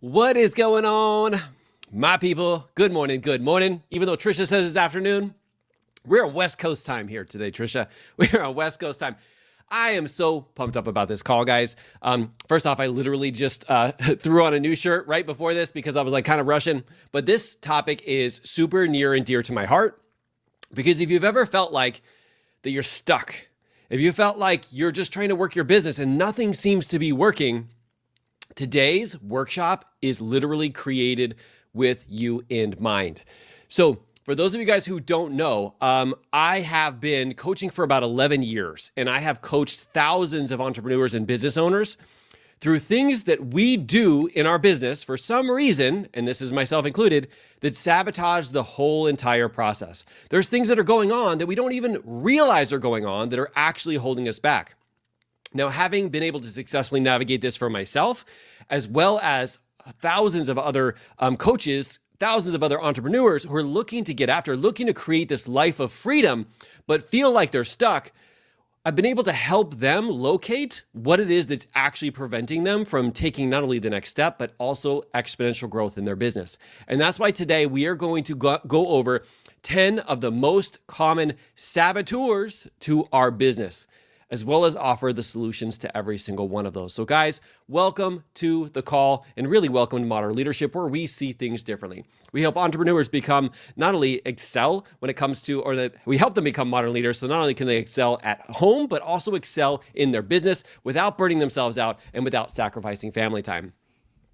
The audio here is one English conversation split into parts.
What is going on, my people? Good morning, good morning. Even though Trisha says it's afternoon, we're on West Coast time here today, Trisha. We're on West Coast time. I am so pumped up about this call, guys. First off, I literally just threw on a new shirt right before this because I was like kind of rushing. But this topic is super near and dear to my heart because if you've ever felt like that you're stuck, if you felt like you're just trying to work your business and nothing seems to be working, today's workshop is literally created with you in mind. So for those of you guys who don't know, I have been coaching for about 11 years, and I have coached thousands of entrepreneurs and business owners through things that we do in our business for some reason, and this is myself included, that sabotage the whole entire process. There's things that are going on that we don't even realize are going on that are actually holding us back. Now, having been able to successfully navigate this for myself, as well as thousands of other coaches, thousands of other entrepreneurs who are looking to create this life of freedom, but feel like they're stuck, I've been able to help them locate what it is that's actually preventing them from taking not only the next step, but also exponential growth in their business. And that's why today we are going to go over 10 of the most common saboteurs to our business, as well as offer the solutions to every single one of those. So guys, welcome to the call and really welcome to Modern Leadership, where we see things differently. We help entrepreneurs become not only excel when it comes to, we help them become modern leaders. So not only can they excel at home, but also excel in their business without burning themselves out and without sacrificing family time.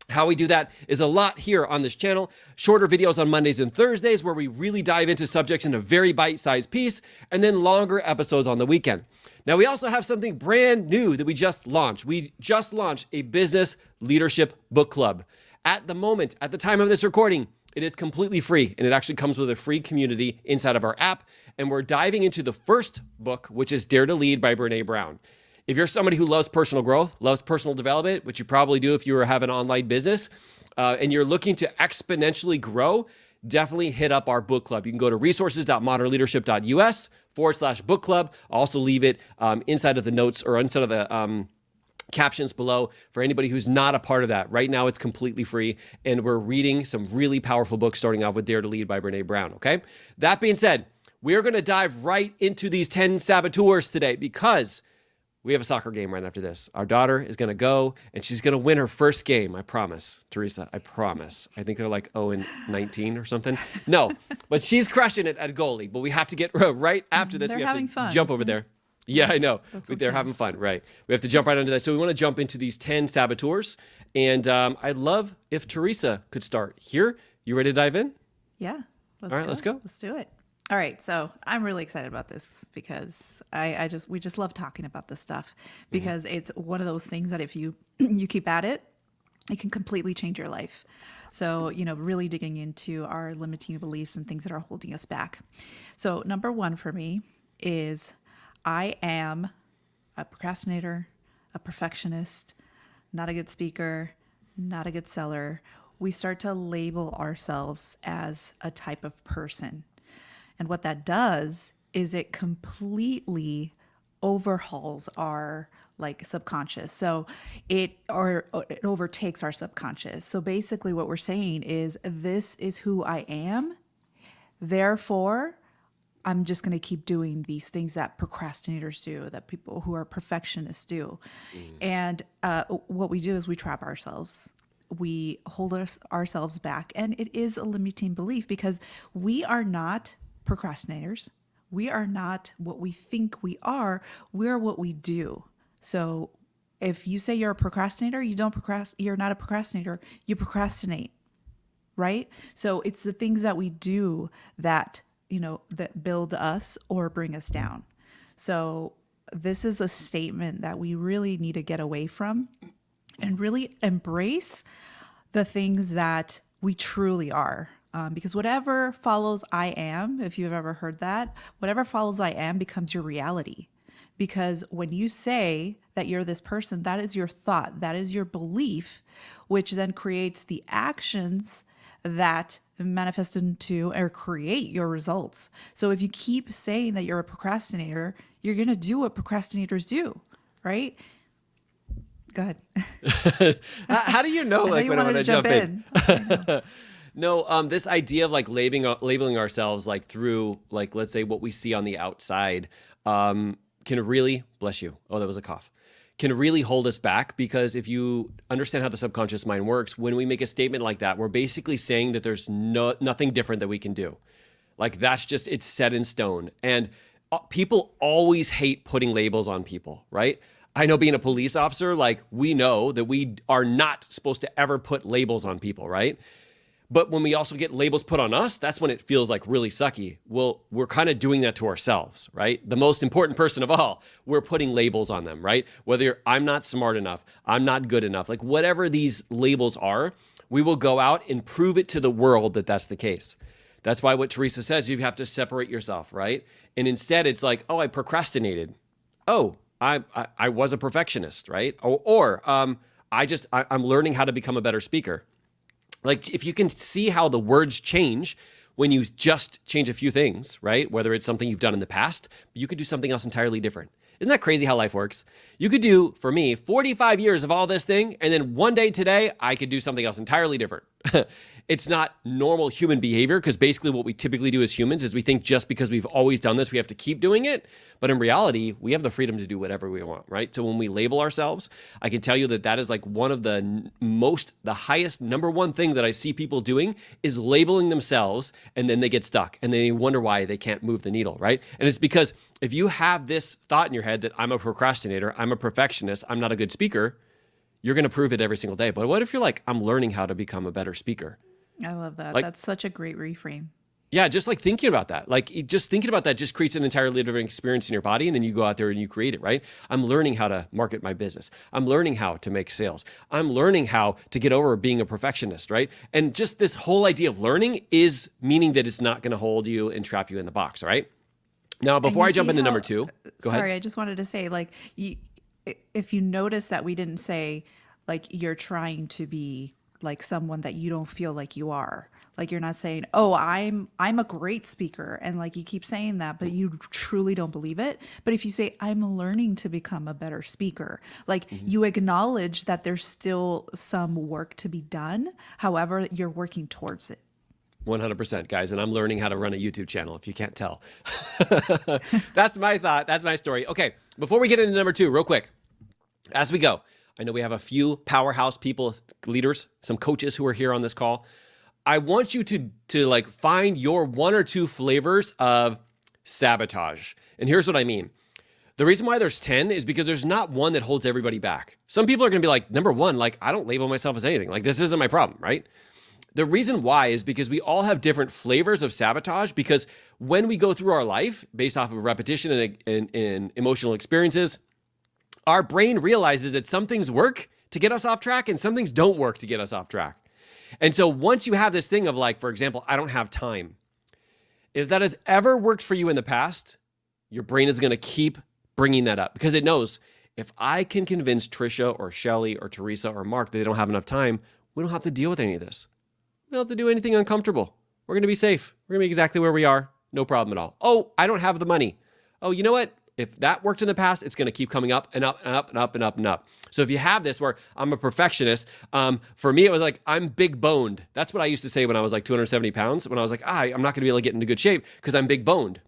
How we do that is a lot here on this channel. Shorter videos on Mondays and Thursdays where we really dive into subjects in a very bite-sized piece, and then longer episodes on the weekend. Now, we also have something brand new that we just launched. We just launched a business leadership book club. At the moment, at the time of this recording, it is completely free, and it actually comes with a free community inside of our app. And we're diving into the first book, which is Dare to Lead by Brené Brown. If you're somebody who loves personal growth, loves personal development, which you probably do if you have an online business, and you're looking to exponentially grow, definitely hit up our book club. You can go to resources.modernleadership.us/book club. I'll also leave it inside of the notes or inside of the captions below for anybody who's not a part of that. Right now, it's completely free, and we're reading some really powerful books, starting off with Dare to Lead by Brené Brown, okay? That being said, we're going to dive right into these 10 saboteurs today because we have a soccer game right after this. Our daughter is going to go, and she's going to win her first game. I promise, Teresa. I promise. I think they're like 0-19 or something. No, but she's crushing it at goalie. But we have to get right after this. They're we have having to fun. jump over there. Yeah, I know. They're having fun, right? We have to jump right into that. So we want to jump into these 10 saboteurs. And I'd love if Teresa could start here. You ready to dive in? Yeah. All right, let's go. Let's do it. All right, so I'm really excited about this because we just love talking about this stuff because it's one of those things that if you keep at it, it can completely change your life. So, really digging into our limiting beliefs and things that are holding us back. So, number one for me is I am a procrastinator, a perfectionist, not a good speaker, not a good seller. We start to label ourselves as a type of person. And what that does is it completely overhauls our subconscious. So it overtakes our subconscious. So basically what we're saying is this is who I am. Therefore, I'm just going to keep doing these things that procrastinators do, that people who are perfectionists do. And what we do is we trap ourselves. We hold ourselves back. And it is a limiting belief because we are not procrastinators. We are not what we think we are. We're what we do. So if you say you're a procrastinator, you're not a procrastinator. You procrastinate, right? So it's the things that we do that, that build us or bring us down. So this is a statement that we really need to get away from and really embrace the things that we truly are. Because whatever follows I am, if you've ever heard that, whatever follows I am becomes your reality. Because when you say that you're this person, that is your thought, that is your belief, which then creates the actions that manifest into or create your results. So if you keep saying that you're a procrastinator, you're going to do what procrastinators do, right? Go ahead. How do you know, I know like, you when I wanted want to to jump in? I know. No, this idea of like labeling ourselves like through like, let's say what we see on the outside, can really, bless you. Oh, that was a cough. Can really hold us back, because if you understand how the subconscious mind works, when we make a statement like that, we're basically saying that there's nothing different that we can do. Like that's just, it's set in stone. And people always hate putting labels on people, right? I know being a police officer, like we know that we are not supposed to ever put labels on people, right? But when we also get labels put on us, that's when it feels like really sucky. Well, we're kind of doing that to ourselves, right? The most important person of all, we're putting labels on them, right? Whether I'm not smart enough, I'm not good enough, like whatever these labels are, we will go out and prove it to the world that that's the case. That's why what Teresa says, you have to separate yourself, right? And instead it's like, oh, I procrastinated. Oh, I was a perfectionist, right? I'm learning how to become a better speaker. Like if you can see how the words change when you just change a few things, right? Whether it's something you've done in the past, you could do something else entirely different. Isn't that crazy how life works? You could do, for me, 45 years of all this thing, and then one day today, I could do something else entirely different. It's not normal human behavior, because basically what we typically do as humans is we think just because we've always done this, we have to keep doing it. But in reality, we have the freedom to do whatever we want, right? So when we label ourselves, I can tell you that that is like one of the highest number one thing that I see people doing is labeling themselves, and then they get stuck and they wonder why they can't move the needle, right? And it's because if you have this thought in your head that I'm a procrastinator, I'm a perfectionist, I'm not a good speaker, you're going to prove it every single day. But what if you're like, I'm learning how to become a better speaker? I love that. Like, That's such a great reframe. yeah, just like thinking about that. Like just thinking about that just creates an entirely different experience in your body, and then you go out there and you create it, right? I'm learning how to market my business. I'm learning how to make sales. I'm learning how to get over being a perfectionist, right? And just this whole idea of learning is meaning that it's not going to hold you and trap you in the box, right? Now, before I jump into number two, go ahead. Sorry, I just wanted to say, like, if you notice that we didn't say, like, you're trying to be like someone that you don't feel like you are. Like you're not saying, "Oh, I'm a great speaker," and like you keep saying that, but you truly don't believe it. But if you say, "I'm learning to become a better speaker," like you acknowledge that there's still some work to be done. However, you're working towards it. 100%, guys. And I'm learning how to run a YouTube channel, if you can't tell. That's my thought. That's my story. Okay, before we get into number two, real quick, as we go, I know we have a few powerhouse people, leaders, some coaches who are here on this call. I want you to like find your one or two flavors of sabotage. And here's what I mean. The reason why there's 10 is because there's not one that holds everybody back. Some people are going to be like, number one, like, I don't label myself as anything. Like, this isn't my problem, right? The reason why is because we all have different flavors of sabotage, because when we go through our life based off of repetition and emotional experiences, our brain realizes that some things work to get us off track and some things don't work to get us off track. And so once you have this thing of like, for example, I don't have time, if that has ever worked for you in the past, your brain is going to keep bringing that up, because it knows if I can convince Trisha or Shelly or Teresa or Mark that they don't have enough time, we don't have to deal with any of this. We don't have to do anything uncomfortable. We're going to be safe. We're going to be exactly where we are. No problem at all. Oh, I don't have the money. Oh, you know what? If that worked in the past, it's going to keep coming up and up and up and up and up and up. So if you have this where I'm a perfectionist, for me, it was like, I'm big boned. That's what I used to say when I was like 270 pounds, when I was like, I'm not going to be able to get into good shape because I'm big boned.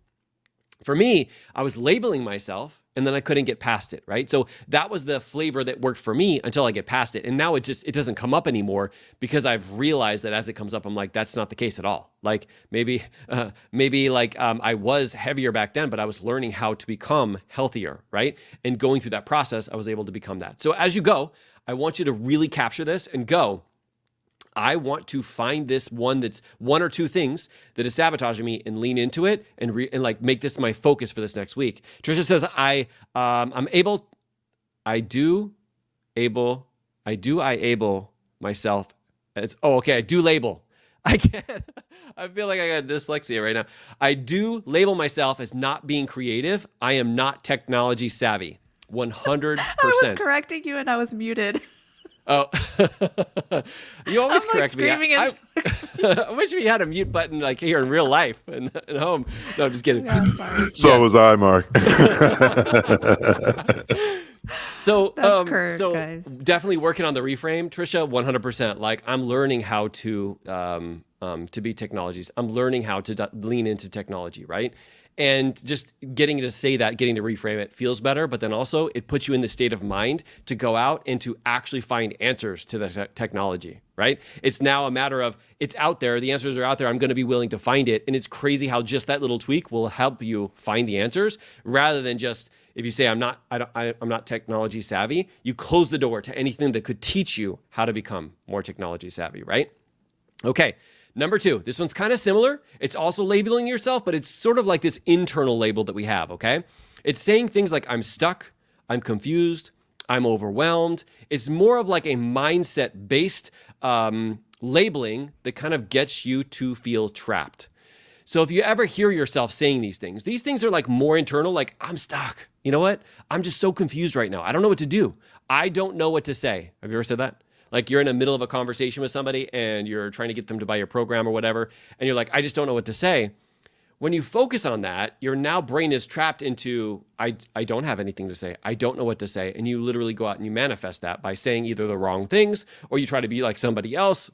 For me, I was labeling myself and then I couldn't get past it, right? So that was the flavor that worked for me until I get past it. And now it doesn't come up anymore, because I've realized that as it comes up, I'm like, that's not the case at all. Like maybe I was heavier back then, but I was learning how to become healthier, right? And going through that process, I was able to become that. So as you go, I want you to really capture this and go, I want to find this one that's one or two things that is sabotaging me and lean into it and like make this my focus for this next week. Trisha says, I able myself as, I do label. I can't, I feel like I got dyslexia right now. I do label myself as not being creative. I am not technology savvy. 100%. I was correcting you and I was muted. Oh, you always correct me. I wish we had a mute button like here in real life and at home. No, I'm just kidding. Yeah, I'm sorry. So was I, Mark. So, That's Kurt, so guys. definitely working on the reframe, Trisha, 100%. Like I'm learning how to be technologies. I'm learning how to lean into technology, right? And just getting to say that, getting to reframe it feels better, but then also it puts you in the state of mind to go out and to actually find answers to the technology, right? It's now a matter of it's out there. The answers are out there. I'm going to be willing to find it. And it's crazy how just that little tweak will help you find the answers rather than just, if you say, I'm not technology savvy, you close the door to anything that could teach you how to become more technology savvy, right? Okay. Number 2, this one's kind of similar. It's also labeling yourself, but it's sort of like this internal label that we have, okay? It's saying things like, I'm stuck, I'm confused, I'm overwhelmed. It's more of like a mindset-based labeling that kind of gets you to feel trapped. So if you ever hear yourself saying these things are like more internal, like, I'm stuck. You know what? I'm just so confused right now. I don't know what to do. I don't know what to say. Have you ever said that? Like you're in the middle of a conversation with somebody and you're trying to get them to buy your program or whatever. And you're like, I just don't know what to say. When you focus on that, your now brain is trapped into, I don't have anything to say. I don't know what to say. And you literally go out and you manifest that by saying either the wrong things or you try to be like somebody else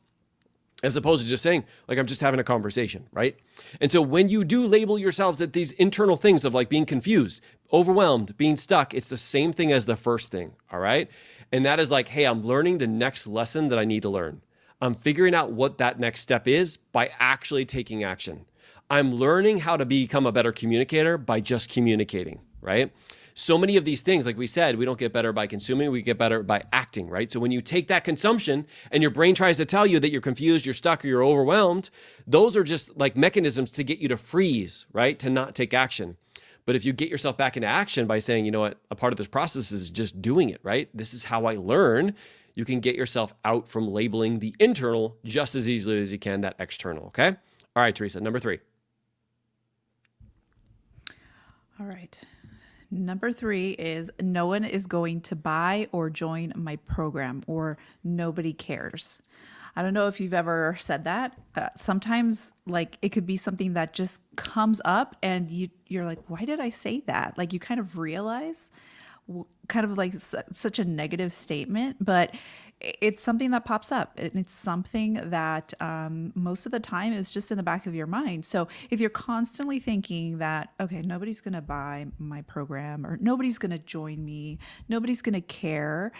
as opposed to just saying, like, I'm just having a conversation, right? And so when you do label yourselves at these internal things of like being confused, overwhelmed, being stuck, it's the same thing as the first thing, all right? And that is like, hey, I'm learning the next lesson that I need to learn. I'm figuring out what that next step is by actually taking action. I'm learning how to become a better communicator by just communicating, right? So many of these things, like we said, we don't get better by consuming, we get better by acting, right? So when you take that consumption and your brain tries to tell you that you're confused, you're stuck, or you're overwhelmed, those are just like mechanisms to get you to freeze, right? To not take action. But if you get yourself back into action by saying, you know what, a part of this process is just doing it, right? This is how I learn. You can get yourself out from labeling the internal just as easily as you can that external, okay? All right, Teresa, number 3. All right. Number 3 is no one is going to buy or join my program, or nobody cares. I don't know if you've ever said that. Sometimes like it could be something that just comes up and you're like, why did I say that? Like you kind of realize kind of like such a negative statement, but it's something that pops up and it's something that most of the time is just in the back of your mind. So if you're constantly thinking that, okay, nobody's going to buy my program or nobody's going to join me, nobody's going to care,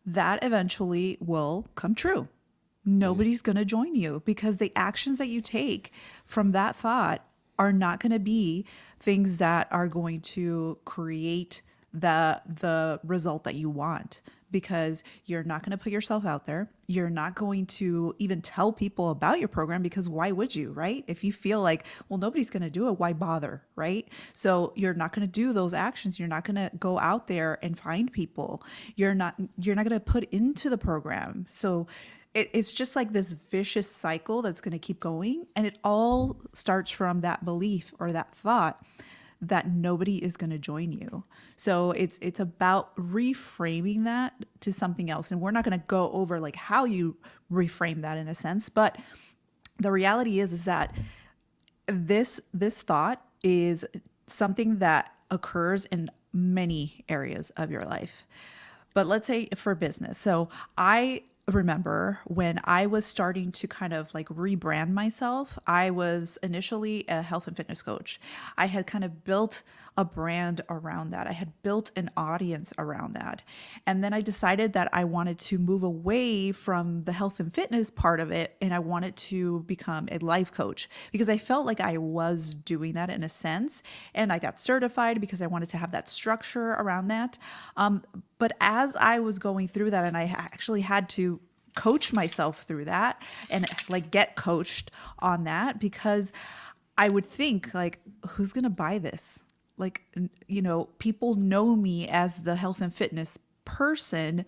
that eventually will come true. Nobody's going to join you because the actions that you take from that thought are not going to be things that are going to create the result that you want, because you're not going to put yourself out there. You're not going to even tell people about your program because why would you, right? If you feel like, well, nobody's going to do it, why bother, right? So you're not going to do those actions. You're not going to go out there and find people. You're not going to put into the program. So it's just like this vicious cycle that's going to keep going. And it all starts from that belief or that thought that nobody is going to join you. So it's about reframing that to something else. And we're not going to go over like how you reframe that in a sense, but the reality is that this thought is something that occurs in many areas of your life. But let's say for business. So I remember when I was starting to kind of like rebrand myself. I was initially a health and fitness coach. I had kind of built a brand around that. I had built an audience around that. And then I decided that I wanted to move away from the health and fitness part of it. And I wanted to become a life coach because I felt like I was doing that in a sense. And I got certified because I wanted to have that structure around that. But as I was going through that, and I actually had to coach myself through that and like get coached on that, because I would think like, who's going to buy this? Like, you know, people know me as the health and fitness person.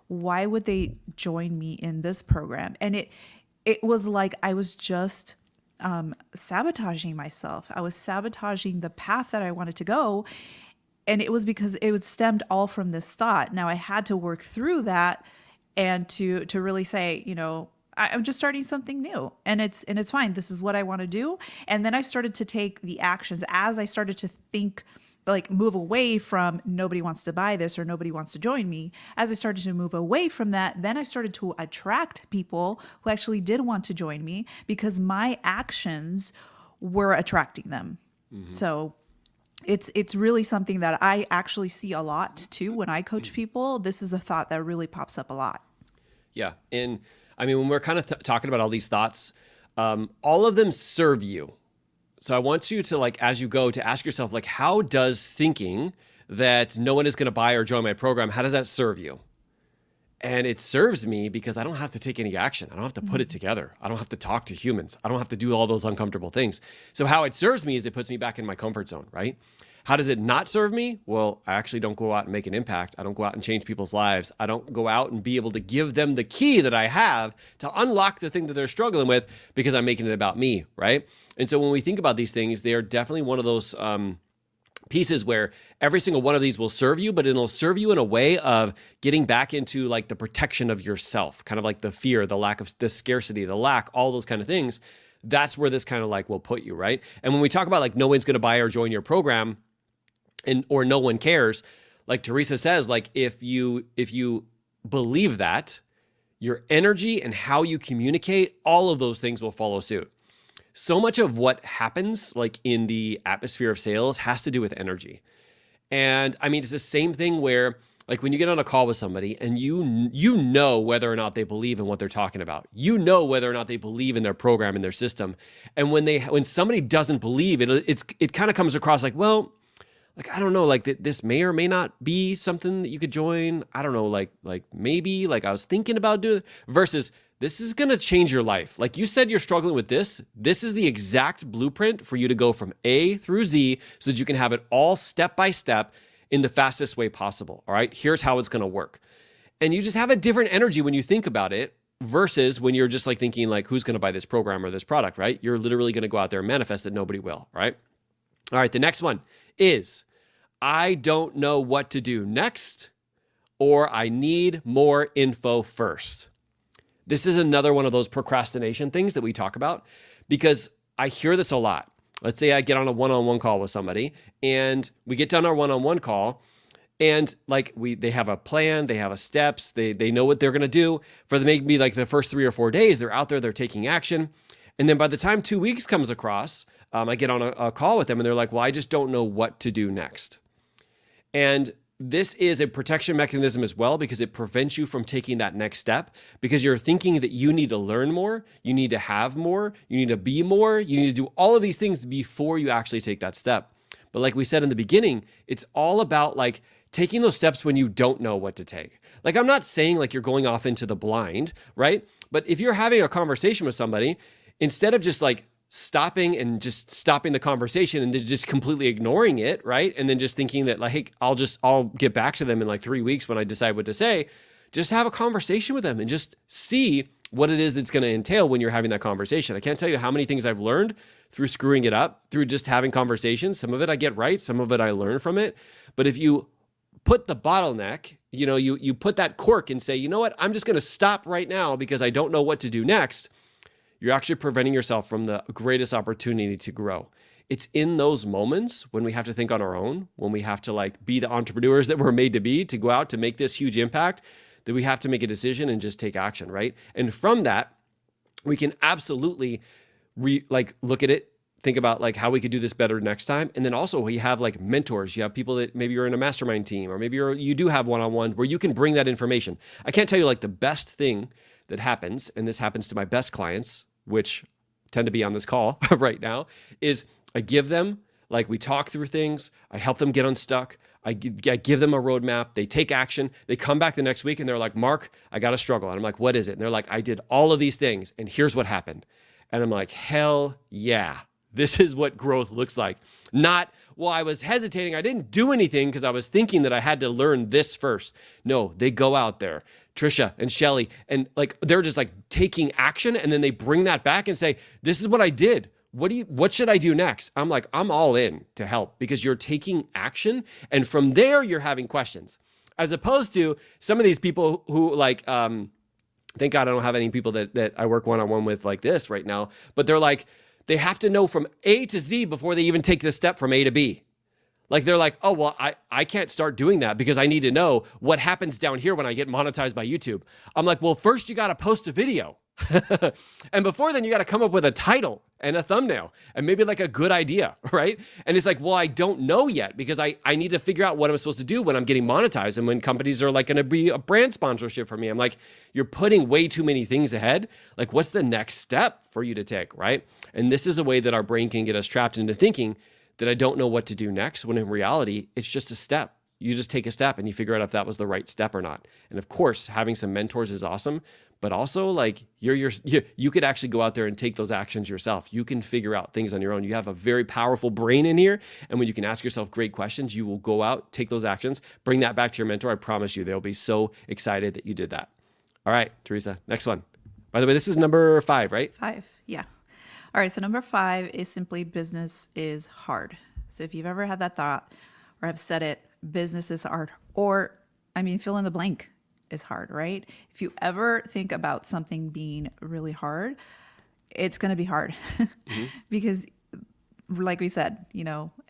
Why would they join me in this program? And it was like I was just sabotaging myself. I was sabotaging the path that I wanted to go. And it was because it was stemmed all from this thought. Now I had to work through that and to really say, you know, I'm just starting something new and it's fine. This is what I want to do. And then I started to take the actions as I started to think like move away from nobody wants to buy this or nobody wants to join me, as I started to move away from that, then I started to attract people who actually did want to join me because my actions were attracting them. So it's really something that I actually see a lot too when I coach people. This is a thought that really pops up a lot. Yeah. And I mean, when we're kind of talking about all these thoughts, all of them serve you. So I want you to, like, as you go, to ask yourself, like, how does thinking that no one is going to buy or join my program, how does that serve you? And it serves me because I don't have to take any action. I don't have to put it together. I don't have to talk to humans. I don't have to do all those uncomfortable things. So how it serves me is it puts me back in my comfort zone, right? How does it not serve me? Well, I actually don't go out and make an impact. I don't go out and change people's lives. I don't go out and be able to give them the key that I have to unlock the thing that they're struggling with because I'm making it about me, right? And so when we think about these things, they are definitely one of those pieces where every single one of these will serve you, but it'll serve you in a way of getting back into like the protection of yourself, kind of like the fear, the lack of the scarcity, the lack, all those kind of things. That's where this kind of like will put you, right? And when we talk about like no one's going to buy or join your program, or no one cares, like Teresa says, like if you believe that, your energy and how you communicate, all of those things will follow suit. So much of what happens like in the atmosphere of sales has to do with energy. And I mean, it's the same thing where like when you get on a call with somebody and you know whether or not they believe in what they're talking about, you know whether or not they believe in their program and their system. And when somebody doesn't believe it, it kind of comes across like, well, like, I don't know, like this may or may not be something that you could join. I don't know, like maybe, like I was thinking about doing it, versus this is going to change your life. Like you said, you're struggling with this. This is the exact blueprint for you to go from A through Z so that you can have it all step by step in the fastest way possible. All right, here's how it's going to work. And you just have a different energy when you think about it versus when you're just like thinking like, who's going to buy this program or this product, right? You're literally going to go out there and manifest that nobody will, right? All right, the next one is I don't know what to do next, or I need more info first. This is another one of those procrastination things that we talk about because I hear this a lot. Let's say I get on a one-on-one call with somebody and we get done our one-on-one call and like they have a plan, they have a steps, they know what they're going to do for maybe like the first 3 or 4 days. They're out there, they're taking action. And then by the time 2 weeks comes across, I get on a call with them and they're like, well, I just don't know what to do next. And this is a protection mechanism as well because it prevents you from taking that next step because you're thinking that you need to learn more, you need to have more, you need to be more, you need to do all of these things before you actually take that step. But like we said in the beginning, it's all about like taking those steps when you don't know what to take. Like I'm not saying like you're going off into the blind, right? But if you're having a conversation with somebody, instead of just like stopping the conversation and just completely ignoring it, right? And then just thinking that like, hey, I'll get back to them in like 3 weeks when I decide what to say. Just have a conversation with them and just see what it is it's going to entail when you're having that conversation. I can't tell you how many things I've learned through screwing it up, through just having conversations. Some of it I get right, some of it I learn from it. But if you put the bottleneck, you put that cork and say, you know what, I'm just going to stop right now because I don't know what to do next. You're actually preventing yourself from the greatest opportunity to grow. It's in those moments when we have to think on our own, when we have to like be the entrepreneurs that we're made to be, to go out to make this huge impact, that we have to make a decision and just take action, right? And from that, we can absolutely look at it, think about like how we could do this better next time. And then also we have like mentors. You have people that maybe you're in a mastermind team, or maybe you do have one-on-one where you can bring that information. I can't tell you like the best thing that happens, and this happens to my best clients, which tend to be on this call right now, is I give them, like we talk through things, I help them get unstuck, I give them a roadmap, they take action, they come back the next week and they're like, Mark, I got a struggle. And I'm like, what is it? And they're like, I did all of these things and here's what happened. And I'm like, hell yeah, this is what growth looks like. Not, well, I was hesitating, I didn't do anything because I was thinking that I had to learn this first. No, they go out there, Trisha and Shelly, and like they're just like taking action, and then they bring that back and say, this is what I did. What should I do next? I'm like, I'm all in to help because you're taking action, and from there you're having questions. As opposed to some of these people who like, thank God I don't have any people that I work one-on-one with like this right now, but they're like, they have to know from A to Z before they even take the step from A to B. Like they're like, oh, well, I can't start doing that because I need to know what happens down here when I get monetized by YouTube. I'm like, well, first you got to post a video. And before then, you got to come up with a title and a thumbnail and maybe like a good idea, right? And it's like, well, I don't know yet because I need to figure out what I'm supposed to do when I'm getting monetized and when companies are like going to be a brand sponsorship for me. I'm like, you're putting way too many things ahead. Like, what's the next step for you to take, right? And this is a way that our brain can get us trapped into thinking that I don't know what to do next, when in reality, it's just a step. You just take a step and you figure out if that was the right step or not. And of course, having some mentors is awesome, but also like you could actually go out there and take those actions yourself. You can figure out things on your own. You have a very powerful brain in here. And when you can ask yourself great questions, you will go out, take those actions, bring that back to your mentor. I promise you, they'll be so excited that you did that. All right, Teresa, next one. By the way, this is number 5, right? 5, yeah. All right, so number 5 is simply business is hard. So if you've ever had that thought or have said it, business is hard, or fill in the blank is hard, right? If you ever think about something being really hard, it's going to be hard because like we said,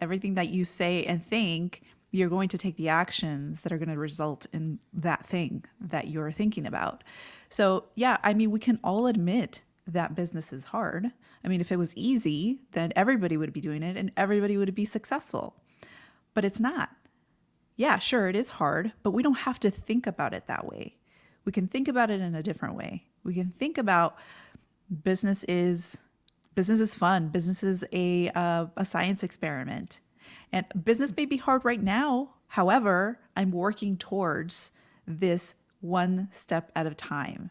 everything that you say and think, you're going to take the actions that are going to result in that thing that you're thinking about. So yeah, we can all admit that business is hard. If it was easy, then everybody would be doing it and everybody would be successful, but it's not. Yeah, sure, it is hard, but we don't have to think about it that way. We can think about it in a different way. We can think about business is fun. Business is a science experiment. And business may be hard right now. However, I'm working towards this one step at a time.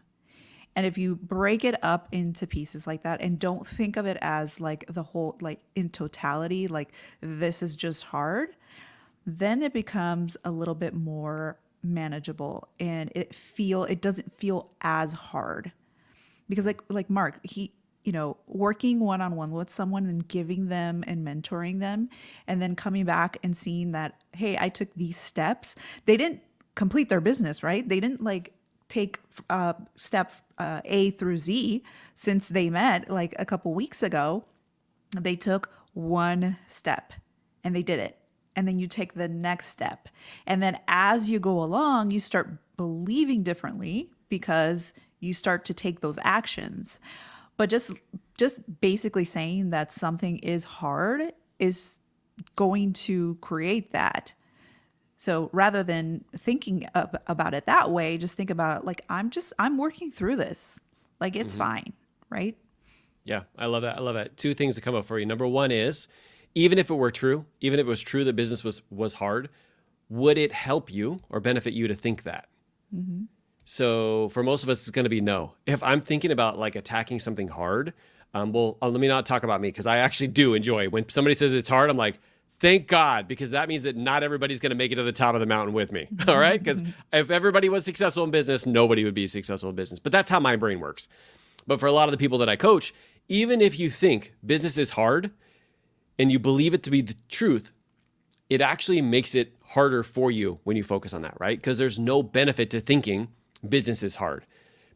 And if you break it up into pieces like that and don't think of it as like the whole, like in totality, like this is just hard, then it becomes a little bit more manageable and it doesn't feel as hard. Because like Mark, he, working one-on-one with someone and giving them and mentoring them and then coming back and seeing that, hey, I took these steps. They didn't complete their business, right? They didn't like take step A through Z since they met like a couple weeks ago. They took one step and they did it. And then you take the next step. And then as you go along, you start believing differently because you start to take those actions. But just basically saying that something is hard is going to create that. So rather than thinking about it that way, just think about it like, I'm working through this. Like it's fine, right? Yeah, I love that. I love that. 2 things to come up for you. Number 1 is, even if it was true that business was hard, would it help you or benefit you to think that? Mm-hmm. So for most of us, it's going to be no. If I'm thinking about like attacking something hard, let me not talk about me because I actually do enjoy when somebody says it's hard. I'm like, thank God, because that means that not everybody's going to make it to the top of the mountain with me. All right. Because if everybody was successful in business, nobody would be successful in business. But that's how my brain works. But for a lot of the people that I coach, even if you think business is hard and you believe it to be the truth, it actually makes it harder for you when you focus on that, right? Because there's no benefit to thinking business is hard,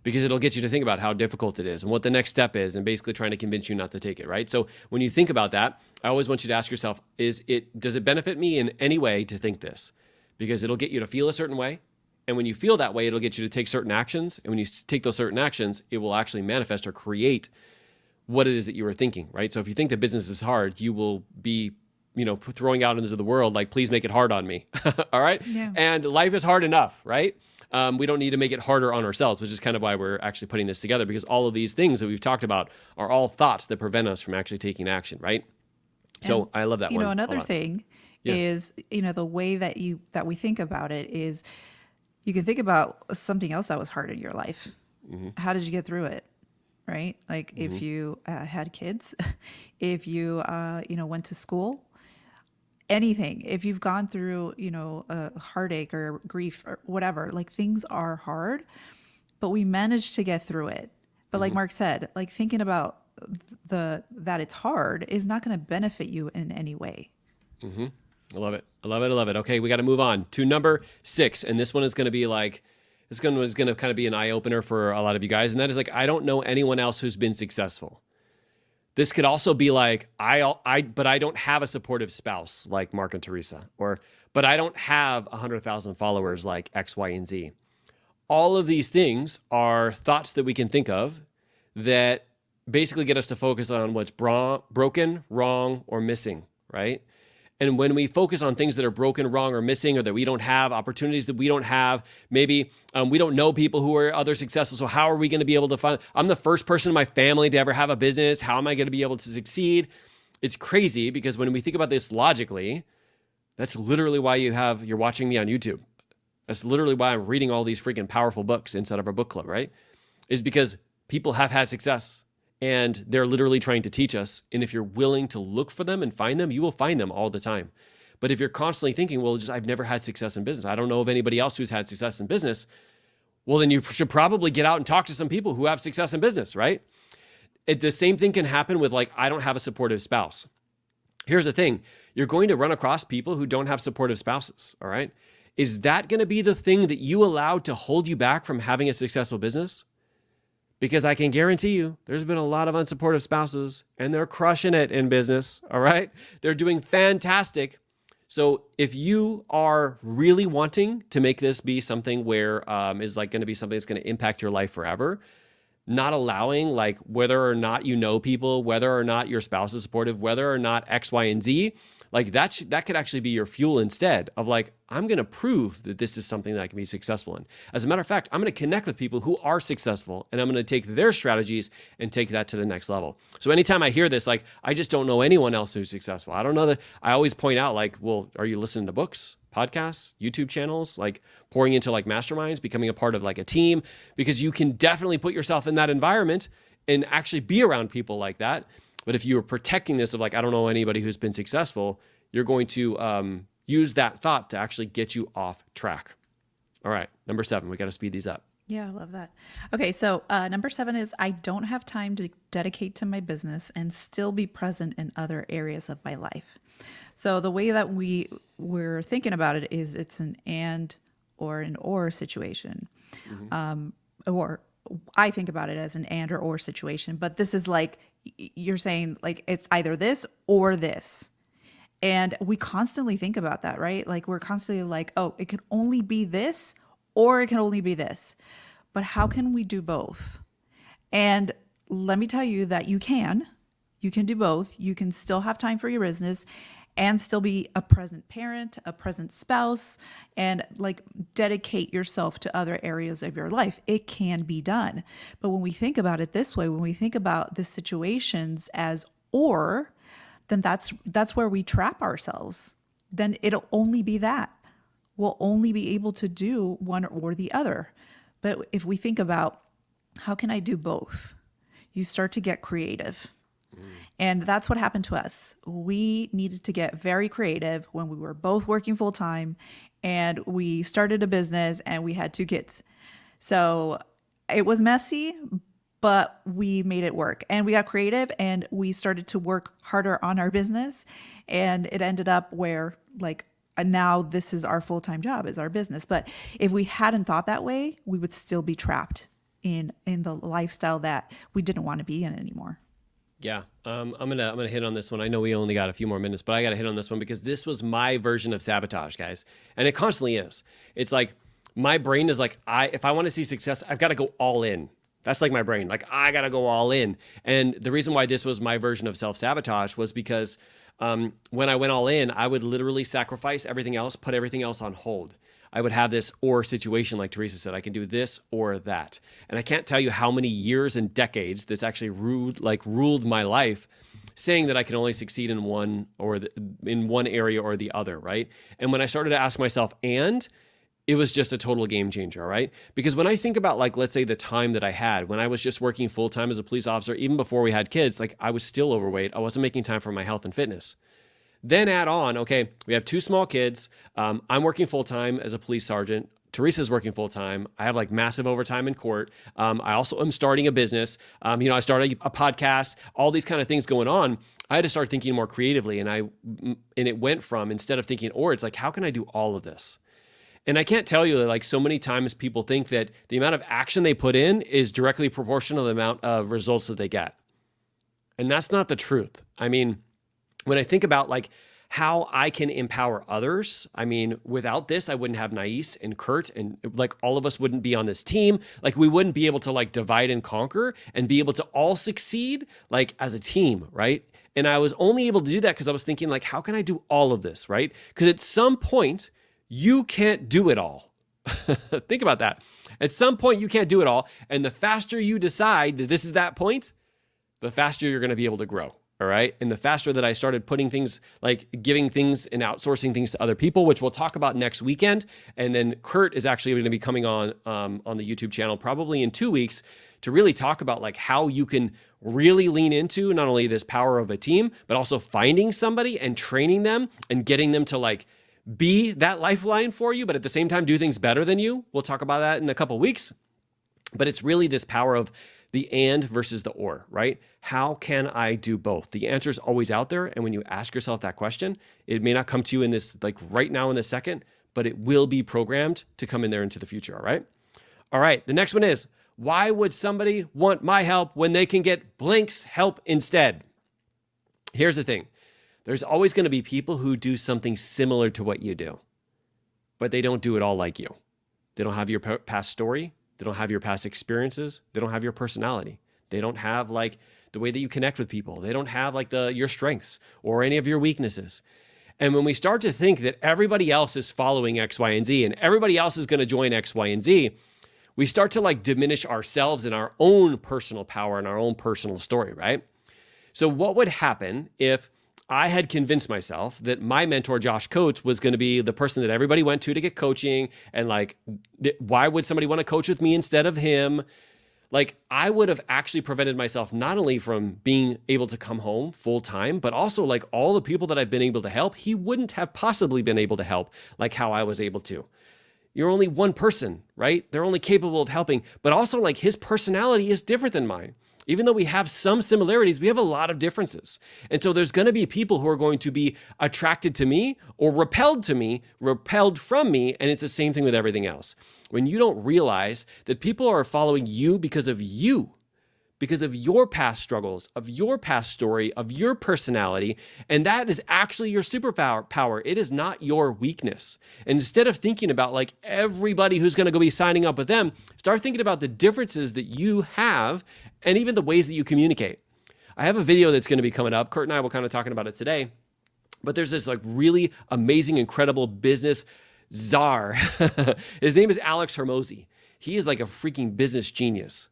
because it'll get you to think about how difficult it is and what the next step is and basically trying to convince you not to take it, right? So when you think about that, I always want you to ask yourself, does it benefit me in any way to think this? Because it'll get you to feel a certain way. And when you feel that way, it'll get you to take certain actions. And when you take those certain actions, it will actually manifest or create what it is that you were thinking, right? So if you think that business is hard, you will be, throwing out into the world, like, please make it hard on me. All right. Yeah. And life is hard enough, right? We don't need to make it harder on ourselves, which is kind of why we're actually putting this together, because all of these things that we've talked about are all thoughts that prevent us from actually taking action, right? So And, I love that one. another thing is, the way that we think about it is you can think about something else that was hard in your life. Mm-hmm. How did you get through it? Right? Like if you had kids, if you, went to school, anything, if you've gone through, a heartache or grief or whatever, like things are hard, but we managed to get through it. But like Mark said, like thinking about that it's hard is not going to benefit you in any way. Mm-hmm. I love it. I love it. I love it. Okay, we got to move on to number 6. And this one is going to be like, is going to kind of be an eye opener for a lot of you guys. And that is like, I don't know anyone else who's been successful. This could also be like, but I don't have a supportive spouse like Mark and Teresa, but I don't have 100,000 followers like X, Y, and Z. All of these things are thoughts that we can think of that basically get us to focus on what's broken, wrong, or missing, right? And when we focus on things that are broken, wrong, or missing, or that we don't have, opportunities that we don't have, maybe we don't know people who are other successful. So how are we going to be able to find, I'm the first person in my family to ever have a business. How am I going to be able to succeed? It's crazy because when we think about this logically, that's literally why you're watching me on YouTube. That's literally why I'm reading all these freaking powerful books inside of our book club, right? Is because people have had success. And they're literally trying to teach us. And if you're willing to look for them and find them, you will find them all the time. But if you're constantly thinking, well, I've never had success in business, I don't know of anybody else who's had success in business, well, then you should probably get out and talk to some people who have success in business, right? The same thing can happen with like, I don't have a supportive spouse. Here's the thing. You're going to run across people who don't have supportive spouses, all right? Is that going to be the thing that you allow to hold you back from having a successful business? Because I can guarantee you, there's been a lot of unsupportive spouses and they're crushing it in business, all right? They're doing fantastic. So if you are really wanting to make this be something where is like going to be something that's going to impact your life forever, not allowing like whether or not you know people, whether or not your spouse is supportive, whether or not X, Y, and Z, like that could actually be your fuel instead of like, I'm going to prove that this is something that I can be successful in. As a matter of fact, I'm going to connect with people who are successful and I'm going to take their strategies and take that to the next level. So anytime I hear this, like, I just don't know anyone else who's successful. I don't know that. I always point out like, well, are you listening to books, podcasts, YouTube channels, like pouring into like masterminds, becoming a part of like a team, because you can definitely put yourself in that environment and actually be around people like that. But if you are protecting this of like, I don't know anybody who's been successful, you're going to use that thought to actually get you off track. All right, number 7, we got to speed these up. Yeah, I love that. Okay, so number 7 is I don't have time to dedicate to my business and still be present in other areas of my life. So the way that we're thinking about it is it's an and or an or situation. Or I think about it as an and or situation, but this is like, you're saying like it's either this or this. And we constantly think about that, right? Like we're constantly like, oh, it could only be this or it can only be this. But how can we do both? And let me tell you that you can do both. You can still have time for your business and still be a present parent, a present spouse, and like dedicate yourself to other areas of your life. It can be done. But when we think about it this way, when we think about the situations as or, then that's where we trap ourselves. Then it'll only be that. We'll only be able to do one or the other. But if we think about how can I do both, you start to get creative. And that's what happened to us. We needed to get very creative when we were both working full time and we started a business and we had 2 kids. So it was messy, but we made it work and we got creative and we started to work harder on our business. And it ended up where like now this is our full-time job, is our business. But if we hadn't thought that way, we would still be trapped in the lifestyle that we didn't want to be in anymore. Yeah, I'm gonna hit on this one. I know we only got a few more minutes, but I got to hit on this one because this was my version of sabotage, guys, and it constantly is. It's like my brain is like, if I want to see success, I've got to go all in. That's like my brain. Like I got to go all in. And the reason why this was my version of self-sabotage was because when I went all in, I would literally sacrifice everything else, put everything else on hold. I would have this or situation, like Teresa said, I can do this or that. And I can't tell you how many years and decades this actually ruled my life, saying that I can only succeed in one area or the other, right? And when I started to ask myself, it was just a total game changer, all right? Because when I think about like, let's say the time that I had when I was just working full time as a police officer, even before we had kids, like I was still overweight. I wasn't making time for my health and fitness. Then add on, okay, we have 2 small kids. I'm working full-time as a police sergeant. Teresa's working full-time. I have like massive overtime in court. I also am starting a business. I started a podcast, all these kind of things going on. I had to start thinking more creatively. And it went from, instead of thinking, or it's like, how can I do all of this? And I can't tell you that like so many times people think that the amount of action they put in is directly proportional to the amount of results that they get. And that's not the truth. I mean, when I think about like how I can empower others, I mean, without this, I wouldn't have Nais and Kurt, and like all of us wouldn't be on this team. Like we wouldn't be able to like divide and conquer and be able to all succeed like as a team, right? And I was only able to do that because I was thinking like, how can I do all of this, right? Because at some point, you can't do it all. Think about that. At some point, you can't do it all. And the faster you decide that this is that point, the faster you're going to be able to grow. All right. And the faster that I started putting things like giving things and outsourcing things to other people, which we'll talk about next weekend. And then Kurt is actually going to be coming on the YouTube channel probably in 2 weeks to really talk about like how you can really lean into not only this power of a team, but also finding somebody and training them and getting them to like be that lifeline for you, but at the same time, do things better than you. We'll talk about that in a couple of weeks. But it's really this power of the and versus the or, right? How can I do both? The answer is always out there. And when you ask yourself that question, it may not come to you in this, like right now in this second, but it will be programmed to come in there into the future. All right. All right. The next one is, why would somebody want my help when they can get blank's help instead? Here's the thing. There's always going to be people who do something similar to what you do, but they don't do it all like you. They don't have your past story. They don't have your past experiences. They don't have your personality. They don't have like the way that you connect with people. They don't have like your strengths or any of your weaknesses. And when we start to think that everybody else is following X, Y, and Z, and everybody else is going to join X, Y, and Z, we start to like diminish ourselves and our own personal power and our own personal story, right? So what would happen if I had convinced myself that my mentor, Josh Coates, was going to be the person that everybody went to get coaching, and like, why would somebody want to coach with me instead of him? Like, I would have actually prevented myself not only from being able to come home full time, but also like all the people that I've been able to help, he wouldn't have possibly been able to help like how I was able to. You're only one person, right? They're only capable of helping, but also like his personality is different than mine. Even though we have some similarities, we have a lot of differences. And so there's going to be people who are going to be attracted to me or repelled from me. And it's the same thing with everything else. When you don't realize that people are following you, because of your past struggles, of your past story, of your personality, and that is actually your superpower. It is not your weakness. And instead of thinking about like everybody who's going to go be signing up with them, start thinking about the differences that you have and even the ways that you communicate. I have a video that's going to be coming up. Kurt and I were kind of talking about it today, but there's this like really amazing, incredible business czar. His name is Alex Hormozi. He is like a freaking business genius.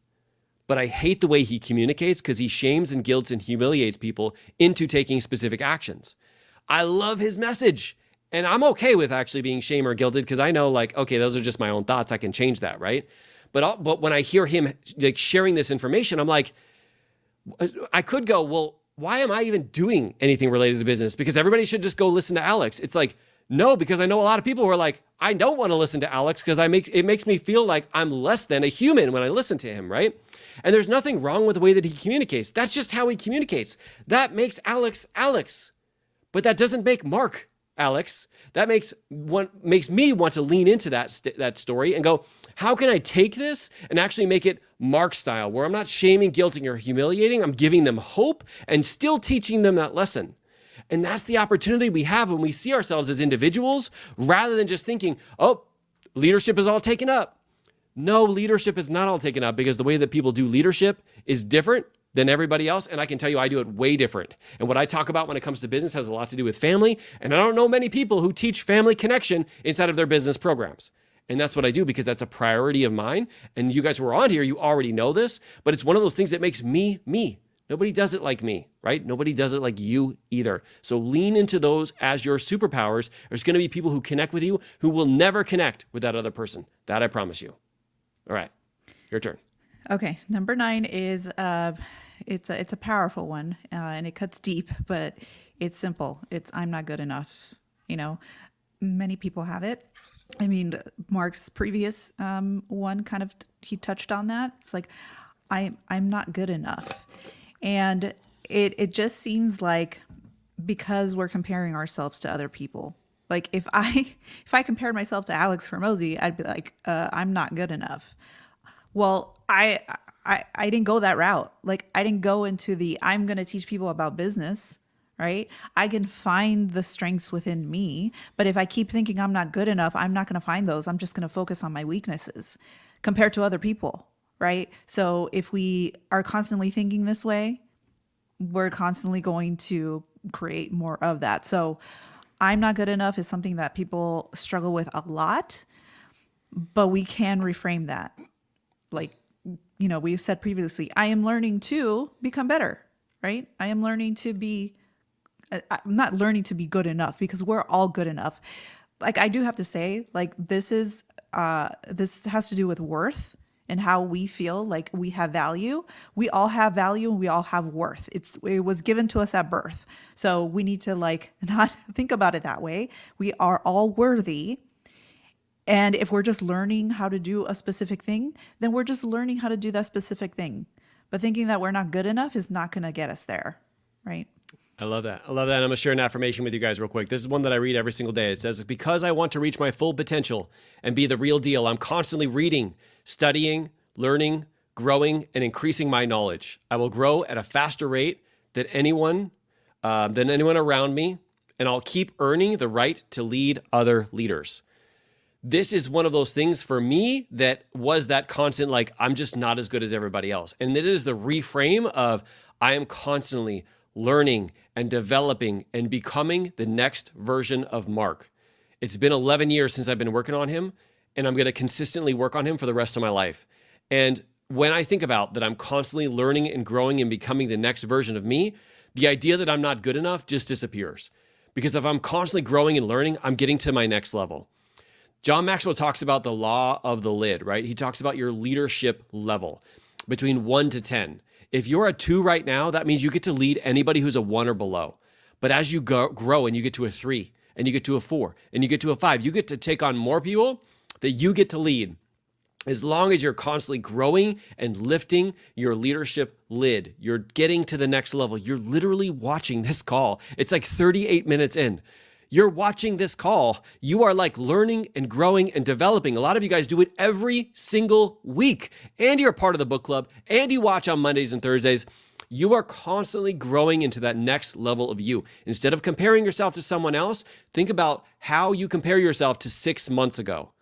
But I hate the way he communicates because he shames and guilts and humiliates people into taking specific actions. I love his message. And I'm okay with actually being shamed or guilted because I know like, okay, those are just my own thoughts. I can change that, right? But when I hear him like sharing this information, I'm like, I could go, well, why am I even doing anything related to business? Because everybody should just go listen to Alex. It's like, no, because I know a lot of people who are like, I don't want to listen to Alex because it makes me feel like I'm less than a human when I listen to him, right? And there's nothing wrong with the way that he communicates. That's just how he communicates. That makes Alex, Alex. But that doesn't make Mark, Alex. That makes me want to lean into that story and go, how can I take this and actually make it Mark style, where I'm not shaming, guilting, or humiliating. I'm giving them hope and still teaching them that lesson. And that's the opportunity we have when we see ourselves as individuals, rather than just thinking, oh, leadership is all taken up. No, leadership is not all taken up, because the way that people do leadership is different than everybody else. And I can tell you, I do it way different. And what I talk about when it comes to business has a lot to do with family. And I don't know many people who teach family connection inside of their business programs. And that's what I do, because that's a priority of mine. And you guys who are on here, you already know this, but it's one of those things that makes me, me. Nobody does it like me, right? Nobody does it like you either. So lean into those as your superpowers. There's going to be people who connect with you who will never connect with that other person. That I promise you. All right, your turn. Okay, number 9 is it's a powerful one, and it cuts deep, but it's simple. It's I'm not good enough. You know, many people have it. I mean, Mark's previous one kind of, he touched on that. It's like I'm not good enough. And it just seems like, because we're comparing ourselves to other people. Like if I compared myself to Alex Hormozi, I'd be like, I'm not good enough. Well, I I didn't go that route. Like I didn't go into I'm going to teach people about business, right? I can find the strengths within me, but if I keep thinking I'm not good enough, I'm not going to find those. I'm just going to focus on my weaknesses compared to other people, right? So if we are constantly thinking this way, we're constantly going to create more of that. So I'm not good enough is something that people struggle with a lot, but we can reframe that. Like, we've said previously, I am learning to become better, right? I'm not learning to be good enough because we're all good enough. Like, I do have to say, like, this has to do with worth and how we feel like we have value. We all have value and we all have worth. It was given to us at birth. So we need to not think about it that way. We are all worthy. And if we're just learning how to do a specific thing, then we're just learning how to do that specific thing. But thinking that we're not good enough is not going to get us there, right? I love that. I'm going to share an affirmation with you guys real quick. This is one that I read every single day. It says, because I want to reach my full potential and be the real deal, I'm constantly reading, studying, learning, growing, and increasing my knowledge. I will grow at a faster rate than anyone around me, and I'll keep earning the right to lead other leaders. This is one of those things for me that was that constant, like, I'm just not as good as everybody else. And it is the reframe of I am constantly learning and developing and becoming the next version of Mark. It's been 11 years since I've been working on him, and I'm going to consistently work on him for the rest of my life. And when I think about that, I'm constantly learning and growing and becoming the next version of me, the idea that I'm not good enough just disappears. Because if I'm constantly growing and learning, I'm getting to my next level. John Maxwell talks about the law of the lid, right? He talks about your leadership level between 1 to 10. If you're a 2 right now, that means you get to lead anybody who's a 1 or below. But as you grow and you get to a 3 and you get to a 4 and you get to a 5, you get to take on more people that you get to lead. As long as you're constantly growing and lifting your leadership lid, you're getting to the next level. You're literally watching this call. It's like 38 minutes in. You're watching this call. You are like learning and growing and developing. A lot of you guys do it every single week, and you're part of the book club, and you watch on Mondays and Thursdays. You are constantly growing into that next level of you. Instead of comparing yourself to someone else, think about how you compare yourself to 6 months ago.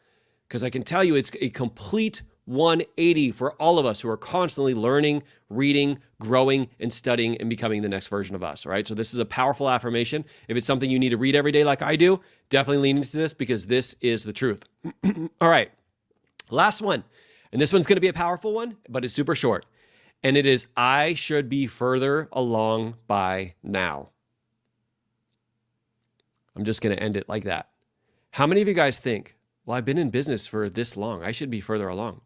Because I can tell you it's a complete 180 for all of us who are constantly learning, reading, growing, and studying and becoming the next version of us, right? So this is a powerful affirmation. If it's something you need to read every day like I do, definitely lean into this because this is the truth. All right, last one. And this one's going to be a powerful one, but it's super short. And it is, I should be further along by now. I'm just going to end it like that. How many of you guys think, well, I've been in business for this long. I should be further along.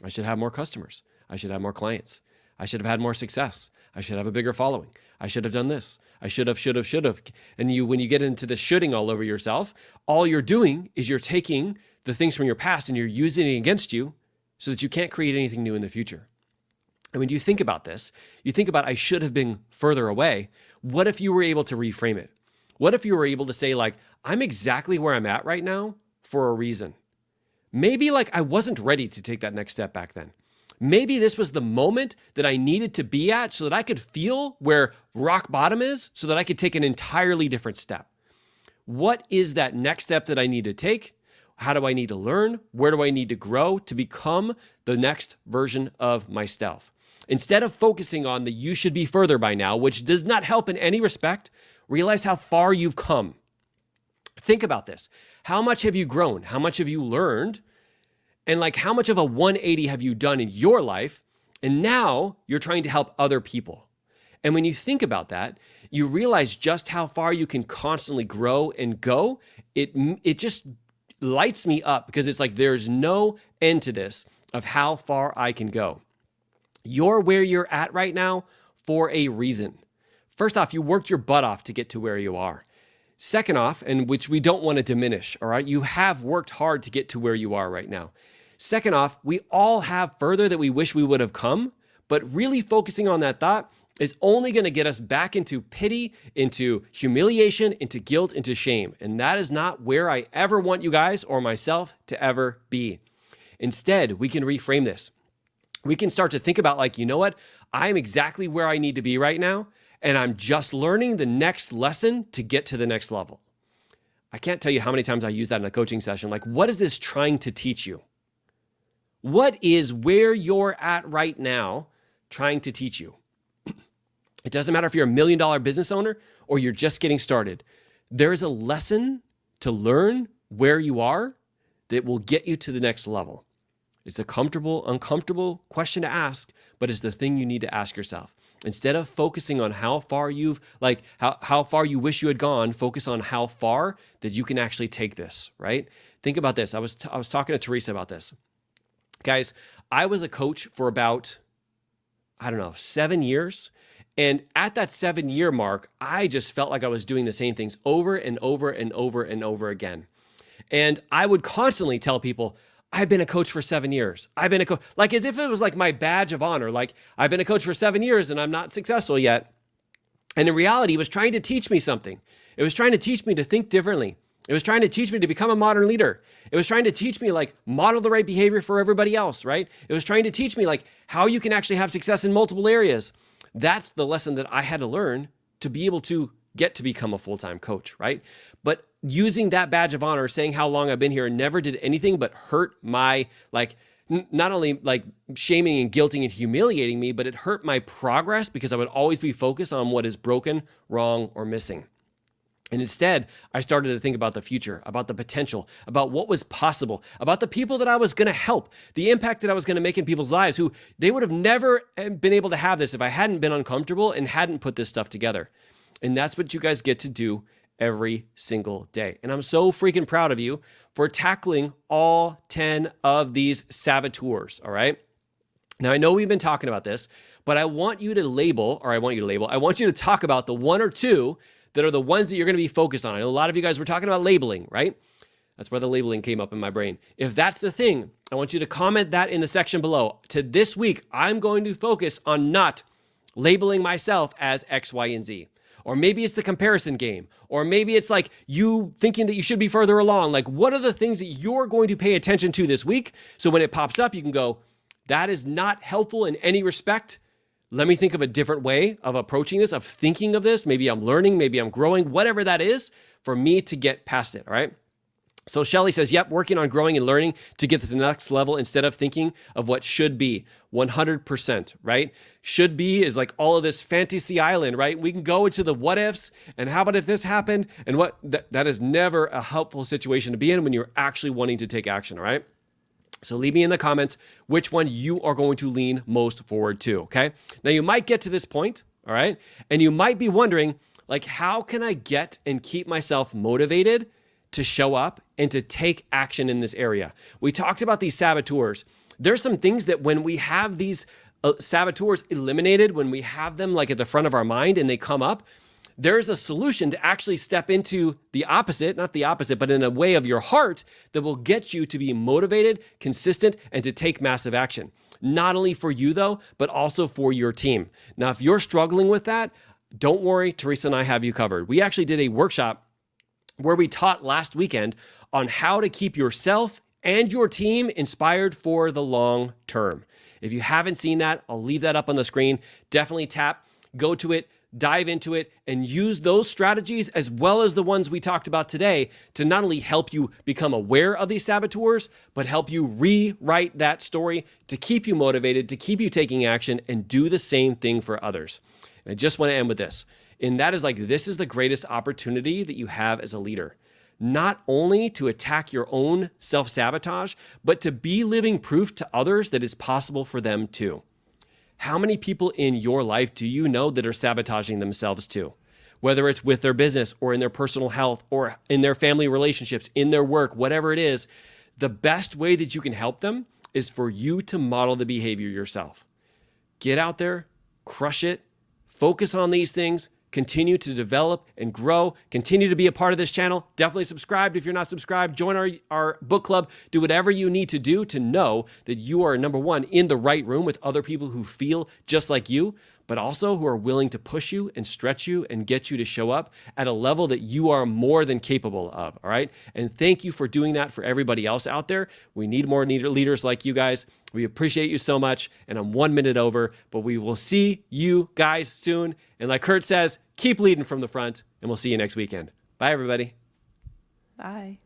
I should have more customers. I should have more clients. I should have had more success. I should have a bigger following. I should have done this. I should have. And when you get into the shoulding all over yourself, all you're doing is you're taking the things from your past and you're using it against you so that you can't create anything new in the future. And when you think about this, you think about, I should have been further away. What if you were able to reframe it? What if you were able to say, like, I'm exactly where I'm at right now for a reason. Maybe I wasn't ready to take that next step back then. Maybe this was the moment that I needed to be at so that I could feel where rock bottom is so that I could take an entirely different step. What is that next step that I need to take? How do I need to learn? Where do I need to grow to become the next version of myself? Instead of focusing on the you should be further by now, which does not help in any respect, realize how far you've come. Think about this. How much have you grown? How much have you learned? And how much of a 180 have you done in your life? And now you're trying to help other people. And when you think about that, you realize just how far you can constantly grow and go. It just lights me up because it's like there's no end to this of how far I can go. You're where you're at right now for a reason. First off, you worked your butt off to get to where you are. Second off, and which we don't want to diminish, all right? You have worked hard to get to where you are right now. Second off, we all have further that we wish we would have come, but really focusing on that thought is only going to get us back into pity, into humiliation, into guilt, into shame. And that is not where I ever want you guys or myself to ever be. Instead, we can reframe this. we can start to think about like, you know what? I'm exactly where I need to be right now, and I'm just learning the next lesson to get to the next level. I can't tell you how many times I use that in a coaching session. Like, what is this trying to teach you? What is where you're at right now trying to teach you? It doesn't matter if you're $1 million business owner or you're just getting started. There is a lesson to learn where you are that will get you to the next level. It's a comfortable, uncomfortable question to ask, but it's the thing you need to ask yourself. Instead of focusing on how far how far you wish you had gone, focus on how far that you can actually take this, right? Think about this. I was talking to Teresa about this. Guys, I was a coach for about, 7 years. And at that 7-year mark, I just felt like I was doing the same things over and over and over and over again. And I would constantly tell people, I've been a coach for 7 years. I've been a coach, like as if it was like my badge of honor. Like I've been a coach for 7 years and I'm not successful yet. And in reality, it was trying to teach me something. It was trying to teach me to think differently. It was trying to teach me to become a modern leader. It was trying to teach me like model the right behavior for everybody else, right? It was trying to teach me like how you can actually have success in multiple areas. That's the lesson that I had to learn to be able to get to become a full-time coach, right? But using that badge of honor, saying how long I've been here, never did anything but hurt my, not only like shaming and guilting and humiliating me, but it hurt my progress because I would always be focused on what is broken, wrong, or missing. And instead, I started to think about the future, about the potential, about what was possible, about the people that I was going to help, the impact that I was going to make in people's lives who they would have never been able to have this if I hadn't been uncomfortable and hadn't put this stuff together. And that's what you guys get to do every single day. And I'm so freaking proud of you for tackling all 10 of these saboteurs, all right? Now, I know we've been talking about this, but I want you to talk about the one or two that are the ones that you're going to be focused on. I know a lot of you guys were talking about labeling, right? That's where the labeling came up in my brain. If that's the thing, I want you to comment that in the section below. To this week, I'm going to focus on not labeling myself as X, Y, and Z. Or maybe it's the comparison game. Or maybe it's like you thinking that you should be further along. Like, what are the things that you're going to pay attention to this week? So when it pops up, you can go, that is not helpful in any respect. Let me think of a different way of approaching this, of thinking of this. Maybe I'm learning, maybe I'm growing, whatever that is for me to get past it, all right? So Shelly says, yep, working on growing and learning to get to the next level instead of thinking of what should be. 100%, right? Should be is like all of this fantasy island, right? We can go into the what ifs and how about if this happened and what that is never a helpful situation to be in when you're actually wanting to take action, all right? So leave me in the comments which one you are going to lean most forward to, okay? Now you might get to this point, all right? And you might be wondering, like, how can I get and keep myself motivated to show up and to take action in this area? We talked about these saboteurs. There's some things that when we have these saboteurs eliminated, when we have them like at the front of our mind and they come up, there's a solution to actually step into the opposite, not the opposite, but in a way of your heart that will get you to be motivated, consistent, and to take massive action. Not only for you though, but also for your team. Now, if you're struggling with that, don't worry, Teresa and I have you covered. We actually did a workshop where we taught last weekend on how to keep yourself and your team inspired for the long term. If you haven't seen that, I'll leave that up on the screen. Definitely go to it, dive into it, and use those strategies as well as the ones we talked about today to not only help you become aware of these saboteurs, but help you rewrite that story to keep you motivated, to keep you taking action, and do the same thing for others. And I just want to end with this. And that is like, this is the greatest opportunity that you have as a leader. Not only to attack your own self-sabotage, but to be living proof to others that it's possible for them too. How many people in your life do you know that are sabotaging themselves too? Whether it's with their business or in their personal health or in their family relationships, in their work, whatever it is, the best way that you can help them is for you to model the behavior yourself. Get out there, crush it, focus on these things, continue to develop and grow, continue to be a part of this channel. Definitely subscribe if you're not subscribed. Join our book club. Do whatever you need to do to know that you are, number one, in the right room with other people who feel just like you, but also who are willing to push you and stretch you and get you to show up at a level that you are more than capable of, all right? And thank you for doing that for everybody else out there. We need more leaders like you guys. We appreciate you so much, and I'm 1 minute over, but we will see you guys soon. And like Kurt says, keep leading from the front, and we'll see you next weekend. Bye, everybody. Bye.